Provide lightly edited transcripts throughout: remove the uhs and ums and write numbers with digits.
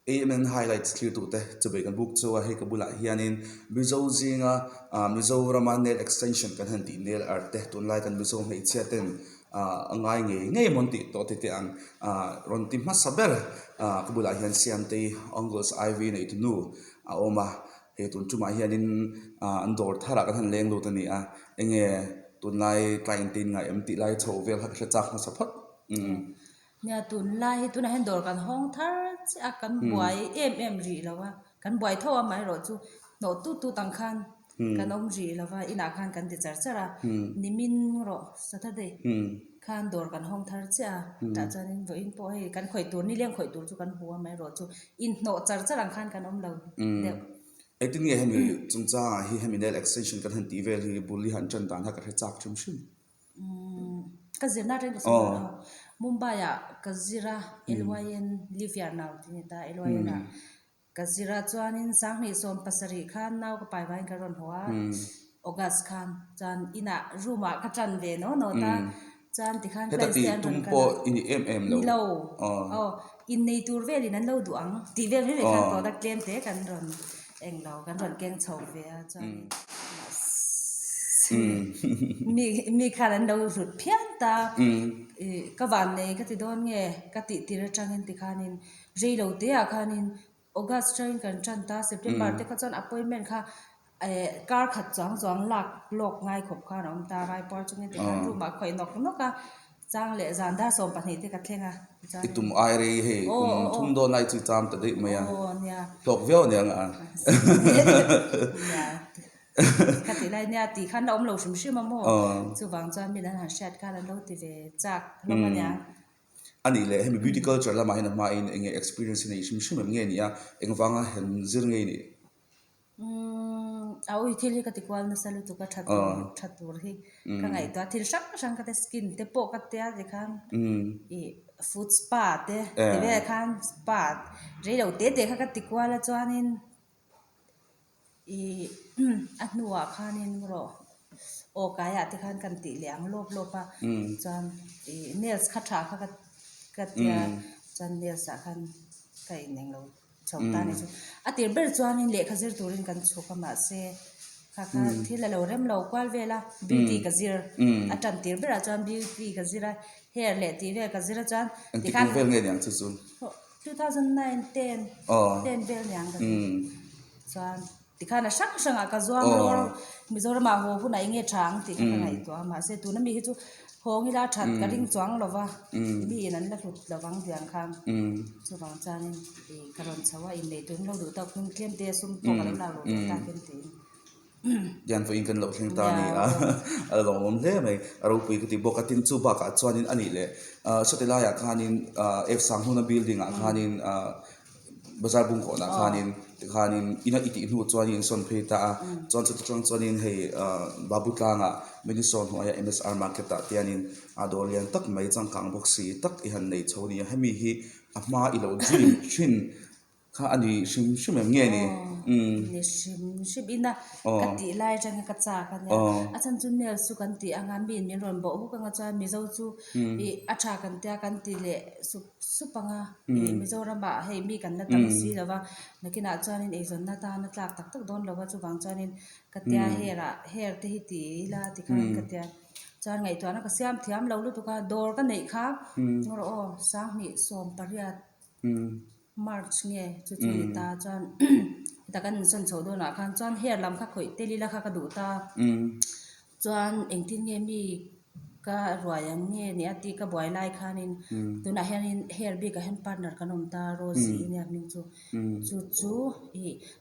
AMN highlights clear to te chabe kan book chawa he kabula hianin mizo zinga mizo ramanet extension kan han ti nel arte tun lai kan mizo hei chaten angai nge monti to te ang ron tim ma saber kabula hian siam te angles iv nei tu nu a oma he tun chuma hianin andor thara kan han leng lo tani a enge tun lai client tin nga mt lai chovel ha chak na saphat nia tun lai hi tun hen dor kan hong thar a kan buai ri lawa kan buai thawa mai ro chu no tu tang khan kan om ri lawa ina khan kan ti char chara nimin ro saturday khan dor kan hong thar cha ta chanin voin po he kan khoi tur ni leng khoi tur chu kan huwa mai ro chu in no char charang khan kan om lo de I think he hemi chungcha hi hemi nel extension kan han ti vel hi bulli han chan dan ha ka chak chum shim ka zirna ren ka Mumbai a kazira LYN Livia now tinita LYN a kazira chuanin sangni som pasari khan naw ka pai vai ka ron hoa August khan chan ina ruma ka tran ve no ta chan ti khan heta ti tumpo in lo lo in nei tur ve lin an lo duang ti ve ve khan product claim te kan ron eng lo kan ron keng chho ve a chan mi khan an lo rut phian ta ka van nei ka ti don nge ka ti ra changin ti khanin rei lo te a khanin August train kan chan ta September te kha chan appointment kha car khat chang lak lok ngai khop khan om ta rai por chungin ti khan ru ma khoi nok ka chang le zan da som pa nei te ka thlenga itum ai re he thum do nai chu cham ta dei maya nia tok veo ne nga ka ti lai nia ti khan om lo shim shim mo chu wang chan mi dan han shat ka lo ti ve chak lo ma nya ani le hemi beauty culture la mai na ma in enge experience nei shim shim nge ni ya eng wanga hen zir nge ni au thil hi ka ti kwal na salu tu ka thatur hi ka ngai ta thil sang ka te skin te po ka te a de khan food spa te ve khan spa re lo te kha ka ti kwal a chuanin anuwa khanin ro o kaya te khan kan ti liang lop pa chan nails kha tha kha ka tia chan nails a khan kai neng lo chawta ni chu atir ber chuanin le khazir turin kan chuka ma se kha thila lo rem lo kwal vela beauty kazir atan tir ber chuan beauty kazira hair le ti ve kazira chan ti kan vel nge yang chu 2009 10 vel yang ka chuan ti khana sang ka zuang lo Mizoram ho hu nai nge thang ti kha ngai to ma se tu na mi hi chu hong ila that ka ring chuang lova mi nan la hlut lawang diang kham chu wang chanin karon chawa in nei tum lo du ta kun klem te sum to ka la lo ta ken ti yan fo in kan lo thing ta ni a lo mom le mai aro pui ka ti bokatin chu ba ka chuanin ani le satela ya khanin f sang huna building a khanin bazar bung ko na khanin ina iti hnu chuanin son phe ta chuanin hei babu tlanga medison ho ya MSR market ta tianin adolian tak mai chang kang boxi tak i han nei chhoni hemi hi a ma i lo dream thin kha ani shim nge ni ni shim ina ka ti lai chang ka cha ka ne a chan chun ne su kan ti anga min ron bo hu ka nga cha mi zo chu a tha kan ta kan ti le su panga mi zo ram ba hei mi kan na tam si lawa nakina chanin e zon na ta na tlak tak don lawa chu wang chanin ka tia hair te hi ti la ti khan ka tia chan ngai to na ka siam thiam lo lu tu ka dor ka nei kha ngor o sang ni som pariat March nge chu ta chan ta kan san chho do na khan chan hair lam kha khoi teli la kha ka du ta chan engtin nge mi ka royang nge ni ati ka boy lai khanin tu na hair bi ka hen partner kanom ta Rosie ne ning chu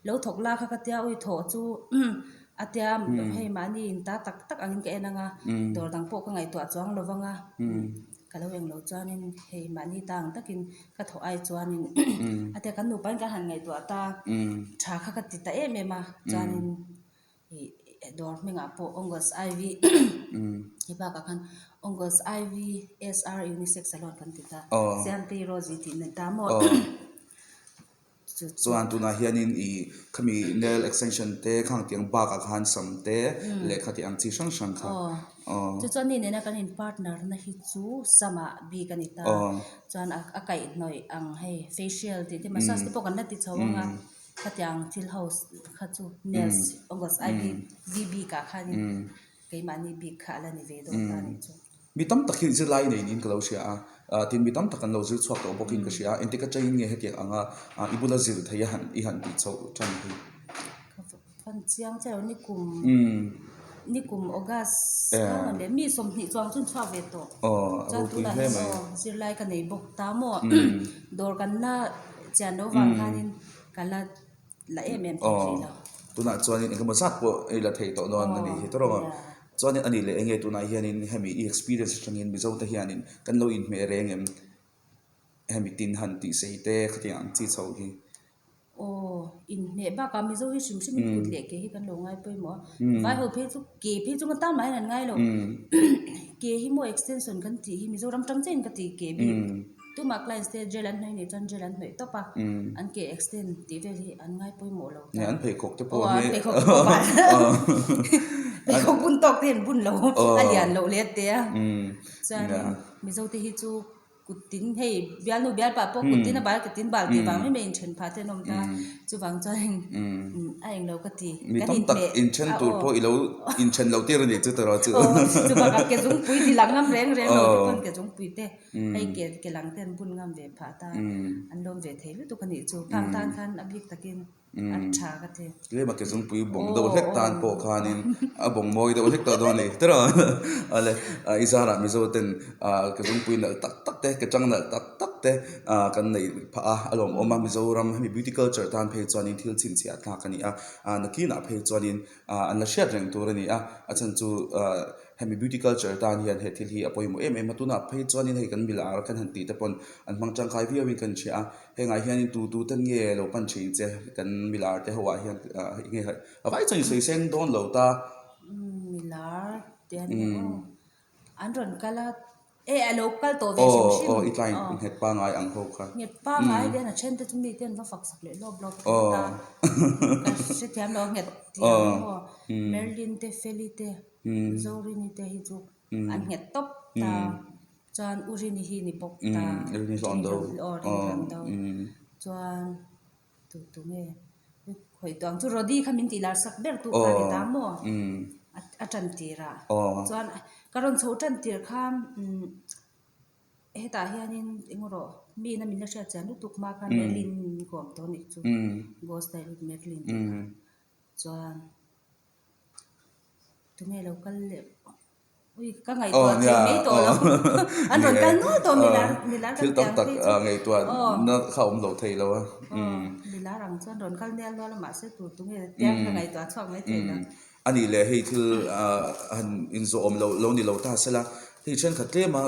lo thok la kha ka tia ui tho chu atia hei mani in ta tak angin ka enanga dor dang po ka ngai to chuang lovanga kalau yang lo chuanin hei mani tang takin ka tho ai chuanin ate kan nu pan ka han ngai to ta tha kha ka ti ta ma chuanin dor menga po ongos iv iba ka kan ongos iv sr unisex salon kan ti ta siam ti Rosie ti nen ta mo chuan tuna hianin I khami nail extension te khang tiang ba ka khan sam te le khati ang chi sang sang kha chu chuan ni nena kan in partner na hi chu sama bi kan ita chuan a kai noi ang hei facial ti massage te pokan na ti chawanga khatiang thil house kha chu nails ongos I VB ka khani keimani bi kha la ni ve do ta ni chu mi tam takhin zir lai nei nin kalo sia tin mi tam takan lo zir chuak to bokin ka sia entika chain nge heti anga ibula zir thaya han I han ti chau chan hi fan chiang chero ni kum August kan le mi som ni chuang chun chwa ve to ro pui he mai zir lai ka nei bok ta mo dor kan na chan no wang khanin kala la em thi la tuna chuanin engka mazat po la thei to non ani hi to ro chuanin ani le enge tuna hianin hemi experience changin bizo ta hianin kan lo in me rengem hemi tin han ti sei te khatiang chi chau hi in ne ba ka mi zo hi sim sim ku le ke hi kan lo ngai poi mo vai ho phe chu ke phe chu ta mai nan ngai lo ke hi mo extension kan ti hi mi zo ram tang chen ka ti ke bi tu ma clients te jelan nei ni chan jelan nei to pa an ke extend ti ve hi an ngai poi mo lo ne an phei khok te po he phei khok po ba phei khok bun tok ten bun lo alian lo le te chan mi zo te hi chu kutin hei bial nu bial pa po kutin ba kutin bal ti wang me in chen pha te nom ta chu wang chuan a eng lo ka ti mi tam tak in chen tur po ilo in chen lo tir ni chu to ro chu chu ba ka ke jung pui ti lang ngam reng reng lo kon ke jung pui te hei ke lang ten bun ngam ve pha ta an lom ve thei lu tu kan ni chu phang tan khan abik takin an tha ka the le ma ke jung pui bong do hek tan po khanin a bong moi do hek ta do ni tro ale izara mi zo ten ke jung pui na tak tak te ke chang na tak tak te kan nei pha alom oma mi zo ram mi beauty culture tan phe chuanin thil chin chia thla kani nakina phe chuanin an la share reng tur ani a chan chu hemi beauty culture tan hian he thil hi apoi mo em matuna phe chuanin hei kan milar kan han ti te pon an mang chang khai vi wi kan chia he ngai hian tu tan nge lo pan chi che kan milar te hawa hian nge hai avai chang sei seng don lo ta milar te an ron kala local to ve shim it line het pa ngai ang ho kha net pa ngai de na chen te chumi ten va fak sak le lo blog ta ka se tiam lo nget tiam ho merlin te feli te zori ni te hi chu an nget top ta chan uri ni hi ni pok ta ni lon do chuan tu nge khoi tang chu rodi khamin ti lar sak ber tu ka ni ta mo a chan tira chuan karon chho chan tir kham heta hianin engoro mi na min la sha chan tu ma kan merlin kom to ni chu go style merlin chuan tu nge local le ui ka ngai to te me to lo an ron kan no to milar kan tak ngai to na khaum lo thei lo milar ang chuan ron kal nel lo ma se tu nge tiang ka ngai to chok mai te na ani le hei thil han in zo om lo ni lo ta sela hei chen khat le ma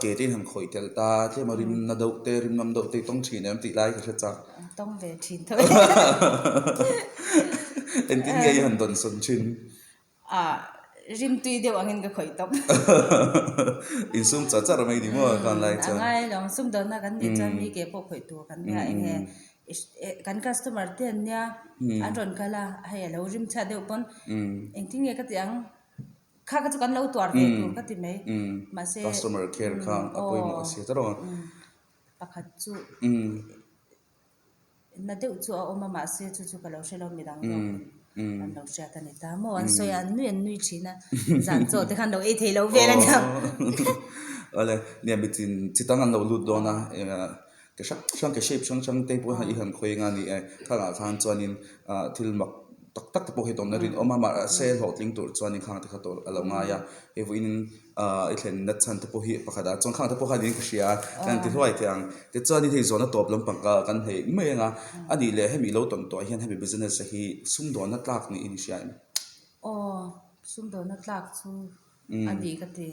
ke te han khoi tel ta te ma rim na do te rim nam do te tong thi nem ti lai ka cha tong ve thin thôi en tin nge han don son chin rim tui deu angin ka khoi top in sum cha cha mai di mo kan lai cha ngai long sum don na kan ni chan mi ke po khoi tu kan ya enge kan customer te nya an ron kala hay lo rim cha deu pon eng ting nge ka tiang kha ka chu kan lo tuar ve tu ka ti mai ma se customer care kha apoi mo se ta ro pakhat chu na deu chu a oma ma se chu ka lo she lo mi dang an lo sha ta ni ta mo an so ya nui china zan cho te khan lo e thei lo ve la nya ale ne bitin chitang an lo lut do na ke shang ke shape shang te po ha I han khoi nga ni khanga khan chuanin thil mak tak po he tom na rin oma ma sel hotling tur chuanin khang te kha tor alo nga ya e in I thlen na chan te po hi pakhada chong khang te po ha ni ka sia kan ti hwai tiang te chuanin hei zona top lam pangka kan hei me nga ani le hemi lo ton to hian hemi business hi sum do na tlak ni in sia sum do na tlak chu ani ka ti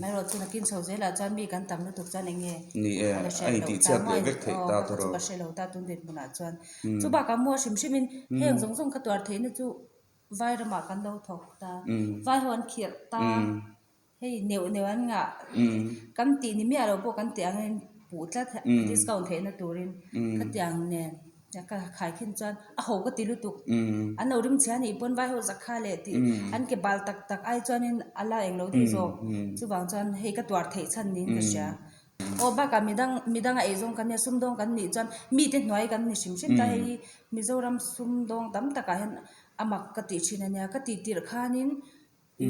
mai ro chu na kin so je la chan mi kan tam na tuk chan enge ni ai ti chat le vek thei ta to ro ka she lo ta tun det buna chuan chu ba ka mo shim shimin heng zong zong ka twar thei na chu vai ra ma kan lo thok ta vai hon khir ta hei neu an nga kam ti ni mi alo po kan ti angin pu tla discount thei na turin ka tiang ne ka khai khin chuan a ho ka ti lu tuk an lo rim chhian hi pon vai ho zakha le ti an ke bal tak tak ai chuanin ala eng lo di zo chuwang chuan hei ka twar thei chan nin ka sha o ba ka midang a ezong kan ne sumdong kan ni chuan mi te hnuai kan ni sim sim ta hei mizoram sumdong tam taka hen amak ka ti thina nia ka ti tir khanin i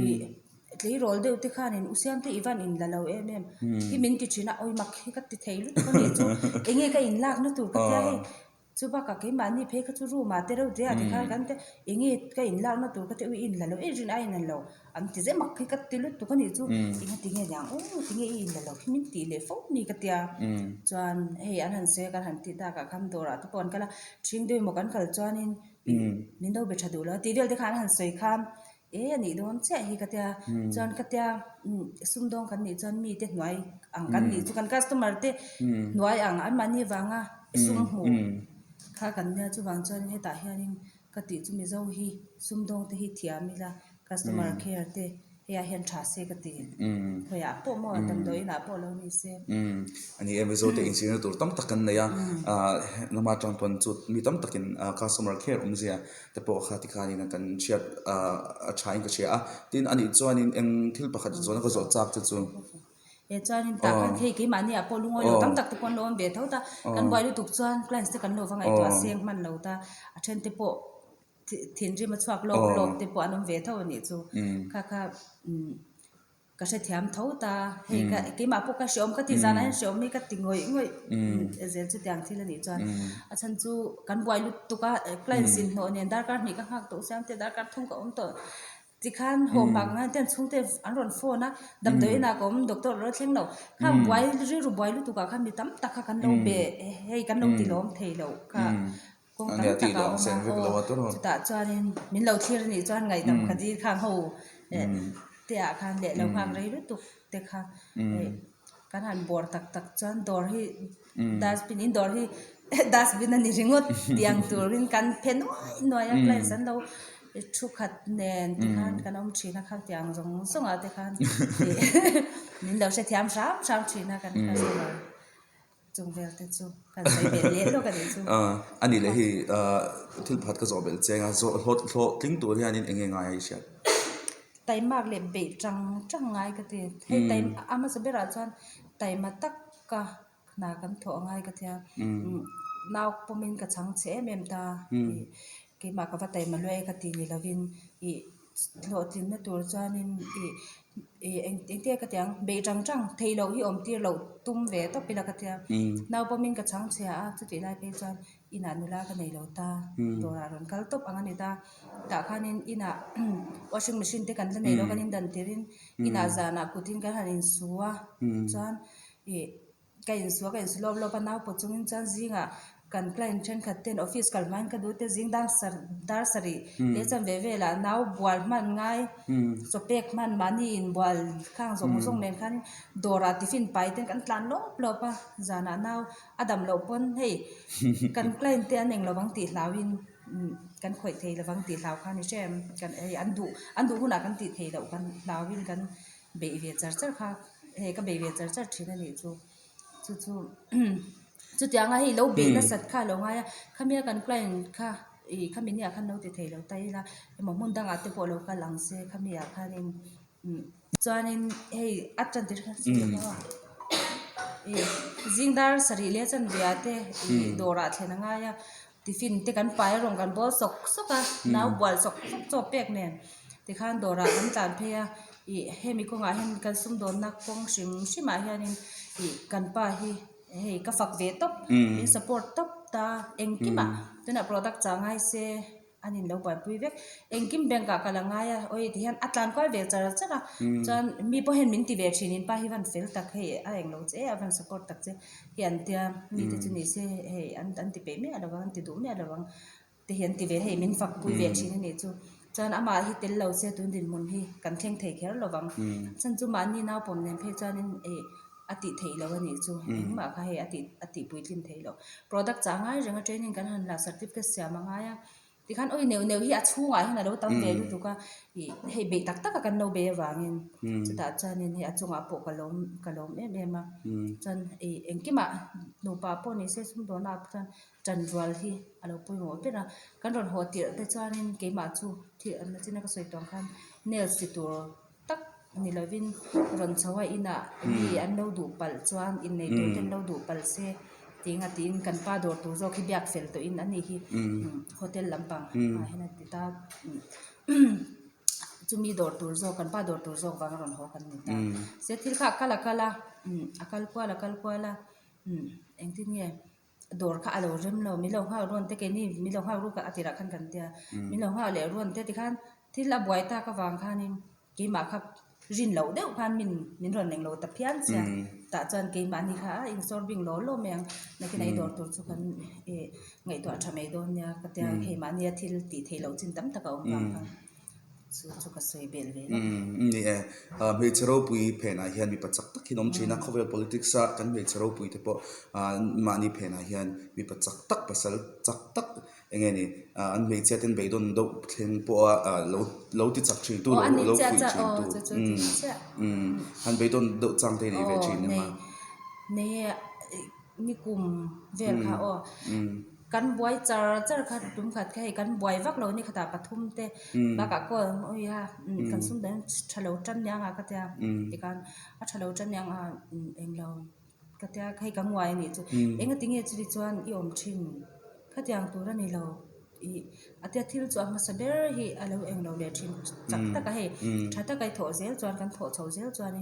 tlei rol deuh te khanin usiam te ivan in la lo em hi min ki thina oi mak hi ka ti thei lu ka ni chu enge ka in lak na tur ka tia hei chu ba ka ke mani phe ka chu ru ma te ro te a ti khan kan te enge ka in lak na tur ka te ui in la lo e rin ai na lo an ti ze mak hi ka ti lu tu ka ni chu inga ti nge yang ti nge in la lo hi min ti le fo ni ka tia chuan hei an han se kan han ti ta ka kham dora tu pon kala thing de mo kan khal chuanin min do be thadu lo ti vel te khan han soi kham ani don che hi ka tia chuan ka tia sumdong kan ni chuan mi te hnuai ang kan ni chu kan customer te hnuai ang an mani wanga sum hu kha kan nia chu wang chuan he ta hianin ka ti chu mi zo hi sumdong te hi thiamila customer care te he a hian tha se ka ti hoya po mo tam doi na po lo ni se ani episode in sin tur tam takan na ya nama tang ton chu mi tam takin customer care zia te po khati khani na kan chat a thain ka chia tin ani chuanin eng thil pakhat chuan ka zo chak chu e chuanin ta kan thei ke mani a po lungo lo tam tak te pon lo be tho ta kan boi lu tuk chuan clients te kan lo wanga to siang man lo ta a then te po thin ri ma chuak lo te po anom ve tho ni chu kha ka se thiam tho ta hei ka ke ma po ka shom ka ti zana hen shom mi ka ti ngoi zel chu tiang thil ani chuan a chan chu kan boi lu tuka clients in no nen dar kar ni ka hak to sam te dar kar thung ka to ti khan hom bang nga ten chung te an ron phone na dam doi na kom doctor ro thleng lo kha boi ru boi lu tuka kha mi tam ta kha kan lo be hei kan lo ti lom thei lo kha kong tam ta ka ma ta chuanin min lo thir ni chuan ngai dam kha di khang ho te a khan le lo hang rei lu tu te kha kan han bor tak tak chuan dor hi dustbin in dor hi dustbin ani ringot tiang turin kan phen noi a client san lo thu khat nen ti khan kan om thina kha tiang zong songa te khan min lo se thiam sam thina kan customer chung vel te chu kan sai be le lo kan chu ani le hi thil phat ka zo bel chenga zo hlo tling tur hianin enge ngai ai sha tai mak le be chang ngai ka te hei tai ama se bera chuan tai ma tak ka na kan tho ngai ka thia naw pomin ka chang che mem ta ke ma ka va tai ma loi ka ti ni lovin I lo tin na tur chuanin eng te ka tiang be chang thei lo hi om tir lo tum ve to pila ka thia naw pomin ka chang che a chu ti lai pe chuan ina nula ka nei lo ta dora ron kal top anga ni ta khanin ina washing machine te kan la nei lo kan in dan tirin ina zana putin kan hanin suwa chuan ka in suwa lo pa naw po chungin chuan zinga kan client chen khaten office kal man ka du te zing dar sari le chan ve ve la naw bual man ngai so pek man mani in bual khang zong nen khan dora tiffin pai ten kan tlan lo pa zana naw adam lo pon hei kan client te aneng lo bang ti hlawin kan khoi thei lo bang ti hlaw khan ni chem kan ei an du huna kan ti thei lo kan hlawin kan be ve char kha he ka be ve char thina ni chu chu tiang a hi lo be na sat kha lo nga ya khamia kan client kha khamini a khan lo ti thei lo tai la mo mun danga te po lo ka lang se khamia khanin chuanin hei atran tir khan zingdar sari le chan bia te dora thena nga ya tiffin te kan pai rong kan bol sok soka naw bol sok cho pek nen ti khan dora kan tan phe ya hemi ko nga hen kan sum don nak kong shima hianin kan pa hi hei ka fak ve top in support top ta engkima tuna product changai se anin lo pai pui vek engkim bank ka kalanga ya oi ti han atlan koi ve chara chan mi po hen min ti ve thinin pa hi van fel tak he a eng lo che a van support tak che hian tia mi te chuni se hei an ti pe me alawang ti du me alawang ti hian ti ve hei min fak pui ve thinin ni chu chan ama hi tel lo se tun din mun hi kan thleng thei kher lowang chan chu mani naw pom nen phe chanin ati thei lo ani chu engma kha he ati pui tlin thei lo product changai renga training kan han la certificate sia manga ya ti khan oi neu hi a chunga hi na lo tam ve lu tu ka hi hei be tak tak kan no be wangin chuta chanin hi a chunga po kalom em a chan engkima no pa po ni se sum do na chan chan rual hi alo pui ngo pe na kan ron ho ti te chanin ke ma chu thi an na china ka soi tong khan nail situr tak ni lovin ron chawa ina ni an lo du pal chuan in nei tu ten lo du pal se tinga tin kan pa dor tu zo khi biak fel to in ani hi hotel lampang a hena ti ta chumi dor tur zo kan pa dor tur zo wang ron ho kan ni ta se thil kha kala akal kwala engtin nge dor kha alo rem lo mi lo ha ron te ke ni mi lo ha ru ka atira khan kan tia mi lo ha le ron te ti khan thil la buai ta ka wang khanin ki ma kha rin lo deuh khan min ron neng lo ta phian sia ta chan ke ma ni kha in sorbing lo meng na ki nei dor tur chu kan ngai to tha mai don nya ka tia he ma ni thil ti thei lo chin tam ta ka om khan chu ka soi bel ve ni me chero pui phena hian mi pachak tak hinom china khovel politics a kan me chero pui te po mani phena hian mi pachak tak pasal chak tak enge ni an me chaten beidon do thlen po lo ti chak thil tu lo pui thil tu han beidon do chang te nei ve chin ni ma nei ni kum vel kha o kan buai char kha tum khat khai kan buai vak lo ni khata pathum te ba ka ko oi ha kan sum den thalo tan yang a ka ta ti kan a thalo tan yang a eng lo ka ta khai ka ngwai ni chu eng tinge chi chuan i om thin khatyang tur ani lo i atia thil chu ma saber hi alo eng lo le thin chak ta ka he thata kai tho zel chuan kan tho chho zel chuan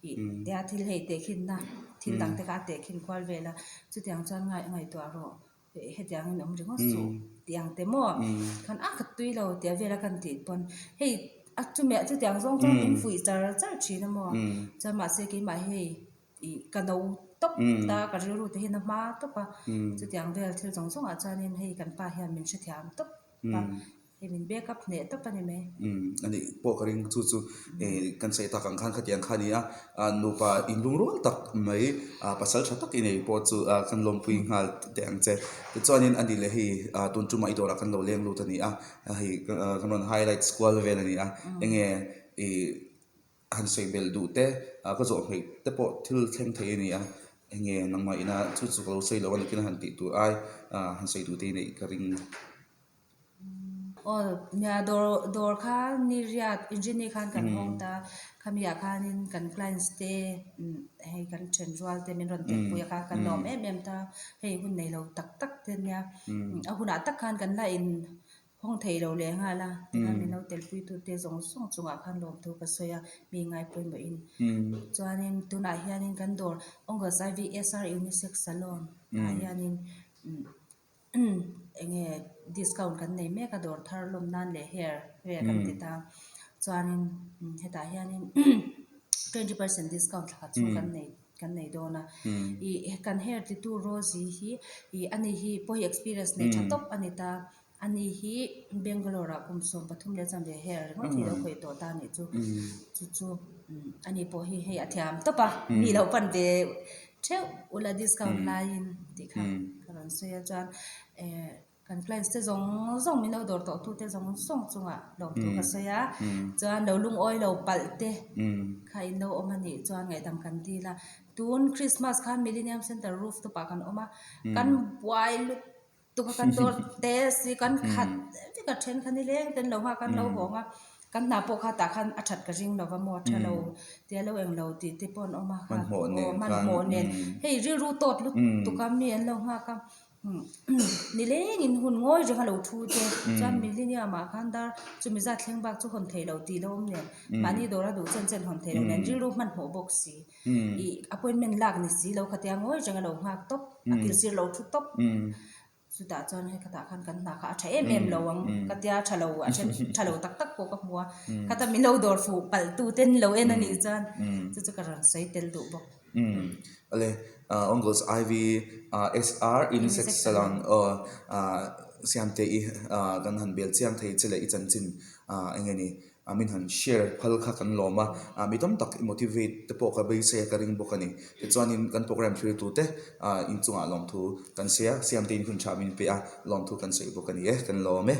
i te a thil he te khin na thil dang te ka te khin kwal vela chu tiang chuan ngai to ro he tiang in om ringo su tiang te mo khan a khat tui lo tia vela kan ti pon hei a chu me chu tiang zong in fui char chi na mo cha ma se ki ma hei i ka no top ta ka ru te hin ma to pa chu tiang vel thil zong a chanin hei kan pa hian min she thiam top pa he min backup ne to pa ni me ani po karing chu kan sei ta kan khan khatiang khania nu pa in lung rol tak mai pasal tha tak inei po chu kan lom pui ngal te ang che te chuanin ani le hi tun chu mai dora kan lo leng lu tani hi kan on highlight squal vel ani enge han sei bel du te ko zo hei te po thil thleng thei ni enge nangma ina chu lo sei lo an kin han ti tu ai han sei du te nei karing nya dor kha niriat engineer khan kan hong ta khamia khanin kan clients te hei kan central te min ron te puya kha kan nom em ta hei hun nei lo tak te nya a huna tak khan kan la in hong thei lo le nga la kan min lo tel pui tu te zong song chunga khan lom tu ka soya mi ngai pui mo in chuanin tuna hianin kan dor ongos IVSR unisex salon hianin enge discount kan nei me ka dor thar lom nan le hair kan ti ta chuanin heta hianin 20% discount kha chu kan nei dona I kan hair ti tu rosy hi I ani hi poi experience nei tha top ani ta ani hi Bangalore kum som pathum le chang le hair ngo thi lo khoi to ta ni chu ani po hi hei athiam to pa mi lo pan de theu ula discount line ti kha karon se ya chan kan clients te zong min lo dor to tu te zong song chunga lom tu ka se ya chuan lo lung oi lo pal te khai no omani chuan ngai dam kan ti la tun Christmas khan Millennium Center roof to pa kan oma kan wai lu tu kan dor te si kan khat ti ka then khan ni leng ten lo ha kan lo honga kan na po kha ta khan a that ka ring lo wa mo tha lo te lo eng lo ti te pon oma kha man mo nen hei ri ru tot lu tu kam mi en lo ha ka ni leng in hun ngoi je halo thu te chan Millennium ma khan dar chu mi za thleng bak chu hon thei lo ti lo ne mani dora du chen hon thei lo nen ri ru man mo box si I appointment lak ni si lo khatia ngoi je halo ngak top akil sir lo thu top su ta chon he kata khan kan na kha tha em lo wang katia thalo a thalo tak ko ka hua kata mi lo dor fu pal tu ten lo en ani chan chu ka ran sai tel du bok ale Ongos IV SR unisex salon or siam te kan han bel chiang thei chele I chan chin engeni amin han share phal kha kan loma mi tom tak motivate te po ka bai se ka ring bokani te chuanin kan program thri tu te in chunga lom thu kan sia siam te in hun tha min pe lom thu kan sei bokani kan lo me